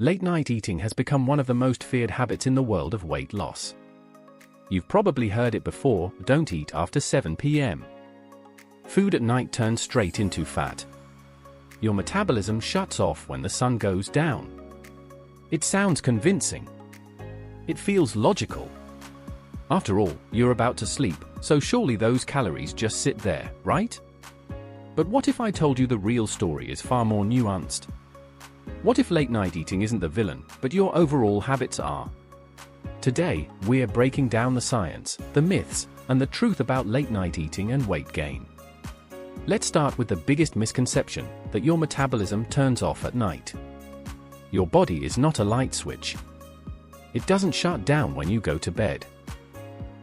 Late-night eating has become one of the most feared habits in the world of weight loss. You've probably heard it before: don't eat after 7 p.m. Food at night turns straight into fat. Your metabolism shuts off when the sun goes down. It sounds convincing. It feels logical. After all, you're about to sleep, so surely those calories just sit there, right? But what if I told you the real story is far more nuanced? What if late-night eating isn't the villain, but your overall habits are? Today, we're breaking down the science, the myths, and the truth about late-night eating and weight gain. Let's start with the biggest misconception, that your metabolism turns off at night. Your body is not a light switch. It doesn't shut down when you go to bed.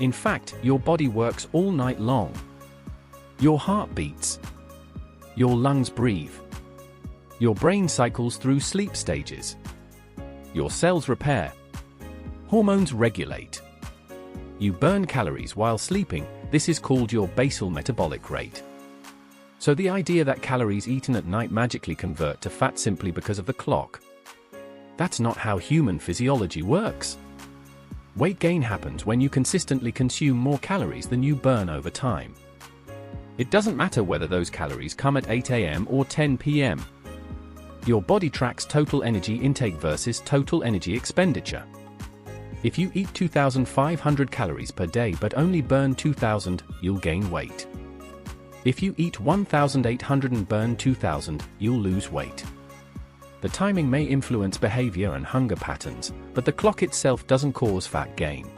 In fact, your body works all night long. Your heart beats. Your lungs breathe. Your brain cycles through sleep stages. Your cells repair. Hormones regulate. You burn calories while sleeping. This is called your basal metabolic rate. So the idea that calories eaten at night magically convert to fat simply because of the clock, that's not how human physiology works. Weight gain happens when you consistently consume more calories than you burn over time. It doesn't matter whether those calories come at 8 a.m. or 10 p.m. Your body tracks total energy intake versus total energy expenditure. If you eat 2,500 calories per day but only burn 2,000, you'll gain weight. If you eat 1,800 and burn 2,000, you'll lose weight. The timing may influence behavior and hunger patterns, but the clock itself doesn't cause fat gain.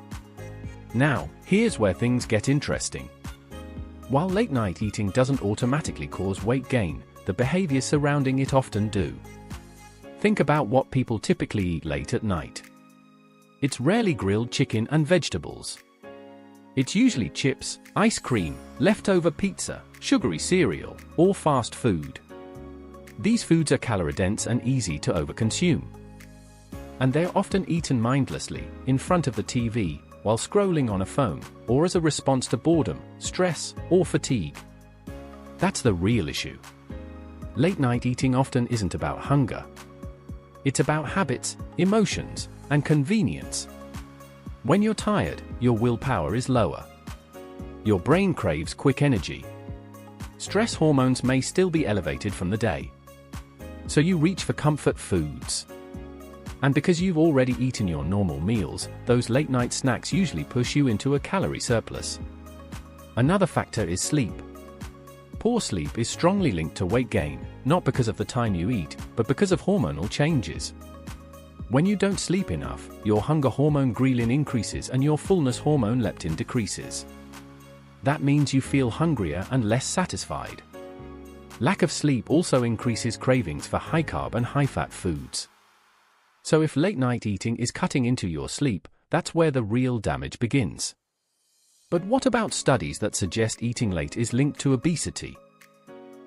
Now, here's where things get interesting. While late-night eating doesn't automatically cause weight gain, the behaviors surrounding it often do. Think about what people typically eat late at night. It's rarely grilled chicken and vegetables. It's usually chips, ice cream, leftover pizza, sugary cereal, or fast food. These foods are calorie-dense and easy to overconsume. And they're often eaten mindlessly, in front of the TV, while scrolling on a phone, or as a response to boredom, stress, or fatigue. That's the real issue. Late-night eating often isn't about hunger. It's about habits, emotions, and convenience. When you're tired, your willpower is lower. Your brain craves quick energy. Stress hormones may still be elevated from the day. So you reach for comfort foods. And because you've already eaten your normal meals, those late-night snacks usually push you into a calorie surplus. Another factor is sleep. Poor sleep is strongly linked to weight gain, not because of the time you eat, but because of hormonal changes. When you don't sleep enough, your hunger hormone ghrelin increases and your fullness hormone leptin decreases. That means you feel hungrier and less satisfied. Lack of sleep also increases cravings for high-carb and high-fat foods. So if late-night eating is cutting into your sleep, that's where the real damage begins. But what about studies that suggest eating late is linked to obesity?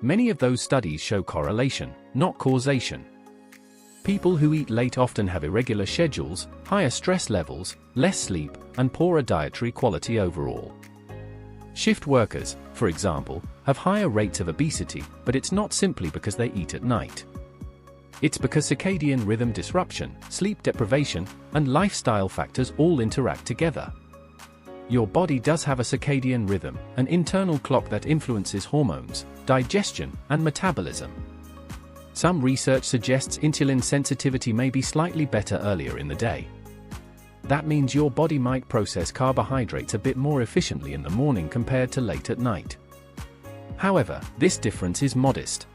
Many of those studies show correlation, not causation. People who eat late often have irregular schedules, higher stress levels, less sleep, and poorer dietary quality overall. Shift workers, for example, have higher rates of obesity, but it's not simply because they eat at night. It's because circadian rhythm disruption, sleep deprivation, and lifestyle factors all interact together. Your body does have a circadian rhythm, an internal clock that influences hormones, digestion, and metabolism. Some research suggests insulin sensitivity may be slightly better earlier in the day. That means your body might process carbohydrates a bit more efficiently in the morning compared to late at night. However, this difference is modest.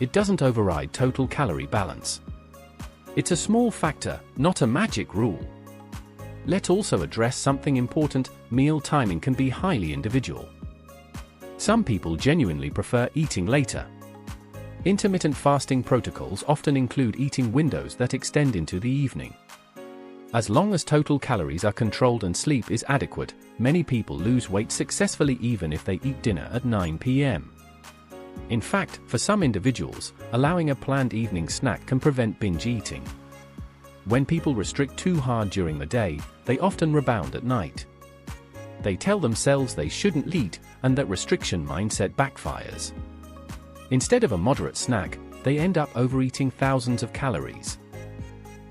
It doesn't override total calorie balance. It's a small factor, not a magic rule. Let's also address something important: meal timing can be highly individual. Some people genuinely prefer eating later. Intermittent fasting protocols often include eating windows that extend into the evening. As long as total calories are controlled and sleep is adequate, many people lose weight successfully even if they eat dinner at 9 p.m. In fact, for some individuals, allowing a planned evening snack can prevent binge eating. When people restrict too hard during the day, they often rebound at night. They tell themselves they shouldn't eat, and that restriction mindset backfires. Instead of a moderate snack, they end up overeating thousands of calories.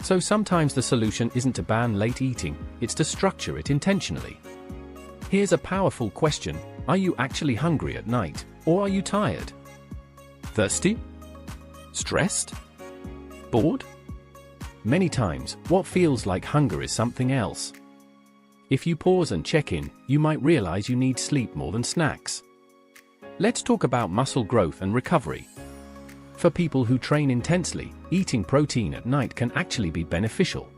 So sometimes the solution isn't to ban late eating, it's to structure it intentionally. Here's a powerful question: are you actually hungry at night, or are you tired? Thirsty? Stressed? Bored? Many times, what feels like hunger is something else. If you pause and check in, you might realize you need sleep more than snacks. Let's talk about muscle growth and recovery. For people who train intensely, eating protein at night can actually be beneficial.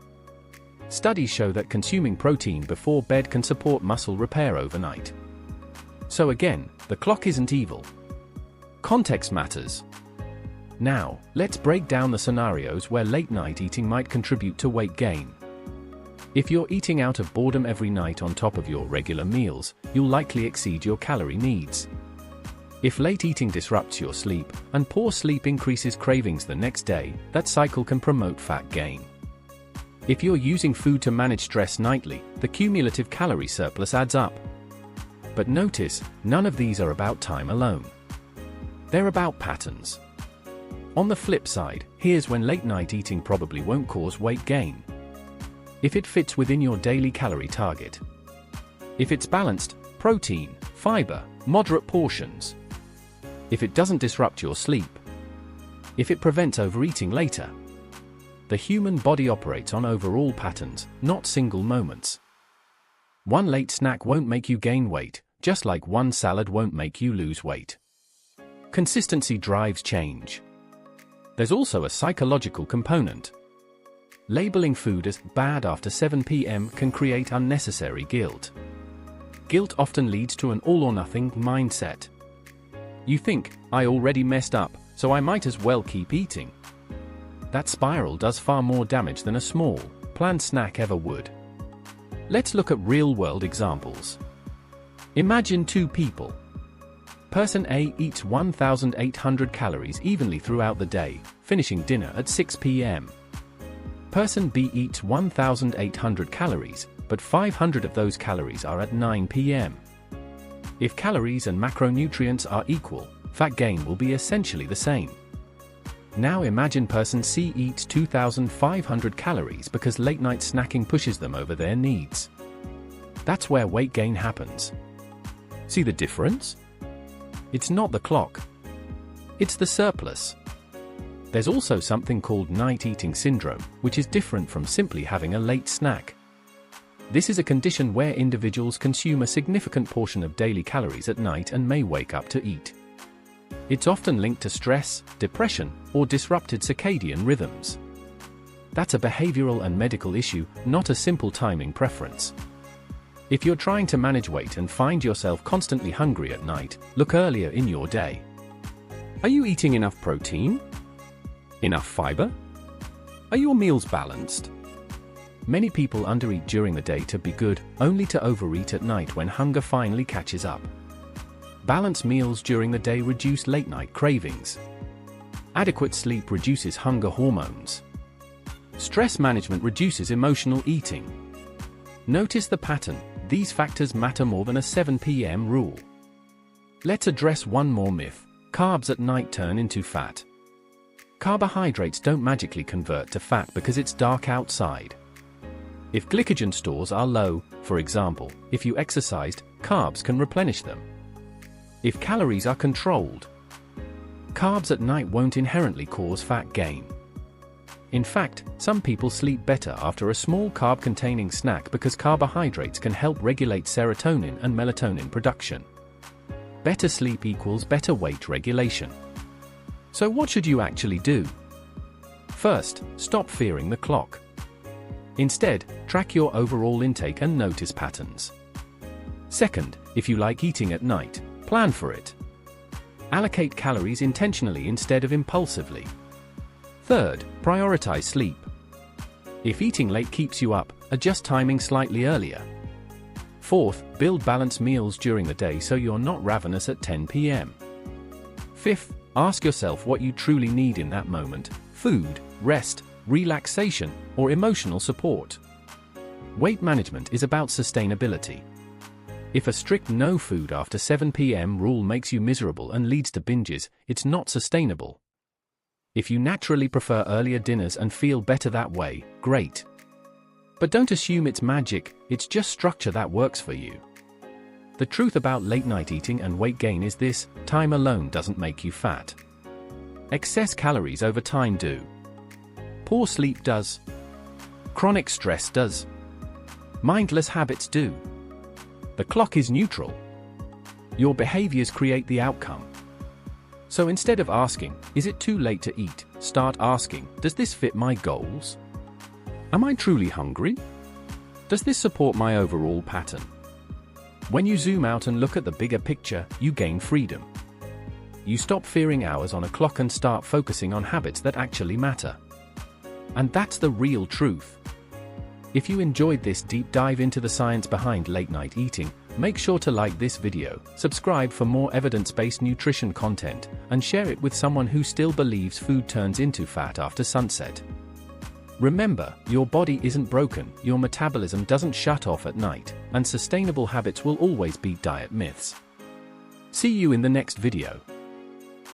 Studies show that consuming protein before bed can support muscle repair overnight. So again, the clock isn't evil. Context matters. Now, let's break down the scenarios where late-night eating might contribute to weight gain. If you're eating out of boredom every night on top of your regular meals, you'll likely exceed your calorie needs. If late eating disrupts your sleep, and poor sleep increases cravings the next day, that cycle can promote fat gain. If you're using food to manage stress nightly, the cumulative calorie surplus adds up. But notice, none of these are about time alone. They're about patterns. On the flip side, here's when late-night eating probably won't cause weight gain. If it fits within your daily calorie target. If it's balanced, protein, fiber, moderate portions. If it doesn't disrupt your sleep. If it prevents overeating later. The human body operates on overall patterns, not single moments. One late snack won't make you gain weight, just like one salad won't make you lose weight. Consistency drives change. There's also a psychological component. Labeling food as bad after 7 p.m. can create unnecessary guilt. Guilt often leads to an all-or-nothing mindset. You think, I already messed up, so I might as well keep eating. That spiral does far more damage than a small, planned snack ever would. Let's look at real-world examples. Imagine two people. Person A eats 1,800 calories evenly throughout the day, finishing dinner at 6 p.m. Person B eats 1,800 calories, but 500 of those calories are at 9 p.m. If calories and macronutrients are equal, fat gain will be essentially the same. Now imagine person C eats 2,500 calories because late-night snacking pushes them over their needs. That's where weight gain happens. See the difference? It's not the clock. It's the surplus. There's also something called night eating syndrome, which is different from simply having a late snack. This is a condition where individuals consume a significant portion of daily calories at night and may wake up to eat. It's often linked to stress, depression, or disrupted circadian rhythms. That's a behavioral and medical issue, not a simple timing preference. If you're trying to manage weight and find yourself constantly hungry at night, look earlier in your day. Are you eating enough protein? Enough fiber? Are your meals balanced? Many people undereat during the day to be good, only to overeat at night when hunger finally catches up. Balanced meals during the day reduce late-night cravings. Adequate sleep reduces hunger hormones. Stress management reduces emotional eating. Notice the pattern. These factors matter more than a 7 p.m. rule. Let's address one more myth. Carbs at night turn into fat. Carbohydrates don't magically convert to fat because it's dark outside. If glycogen stores are low, for example, if you exercised, carbs can replenish them. If calories are controlled, carbs at night won't inherently cause fat gain. In fact, some people sleep better after a small carb-containing snack because carbohydrates can help regulate serotonin and melatonin production. Better sleep equals better weight regulation. So what should you actually do? First, stop fearing the clock. Instead, track your overall intake and notice patterns. Second, if you like eating at night, plan for it. Allocate calories intentionally instead of impulsively. Third, prioritize sleep. If eating late keeps you up, adjust timing slightly earlier. Fourth, build balanced meals during the day so you're not ravenous at 10 p.m. Fifth, ask yourself what you truly need in that moment: food, rest, relaxation, or emotional support. Weight management is about sustainability. If a strict no food after 7 p.m. rule makes you miserable and leads to binges, it's not sustainable. If you naturally prefer earlier dinners and feel better that way, great. But don't assume it's magic, it's just structure that works for you. The truth about late-night eating and weight gain is this: time alone doesn't make you fat. Excess calories over time do. Poor sleep does. Chronic stress does. Mindless habits do. The clock is neutral. Your behaviors create the outcome. So instead of asking, "Is it too late to eat?" start asking, "Does this fit my goals? Am I truly hungry? Does this support my overall pattern?" When you zoom out and look at the bigger picture, you gain freedom. You stop fearing hours on a clock and start focusing on habits that actually matter. And that's the real truth. If you enjoyed this deep dive into the science behind late-night eating, make sure to like this video, subscribe for more evidence-based nutrition content, and share it with someone who still believes food turns into fat after sunset. Remember, your body isn't broken, your metabolism doesn't shut off at night, and sustainable habits will always beat diet myths. See you in the next video.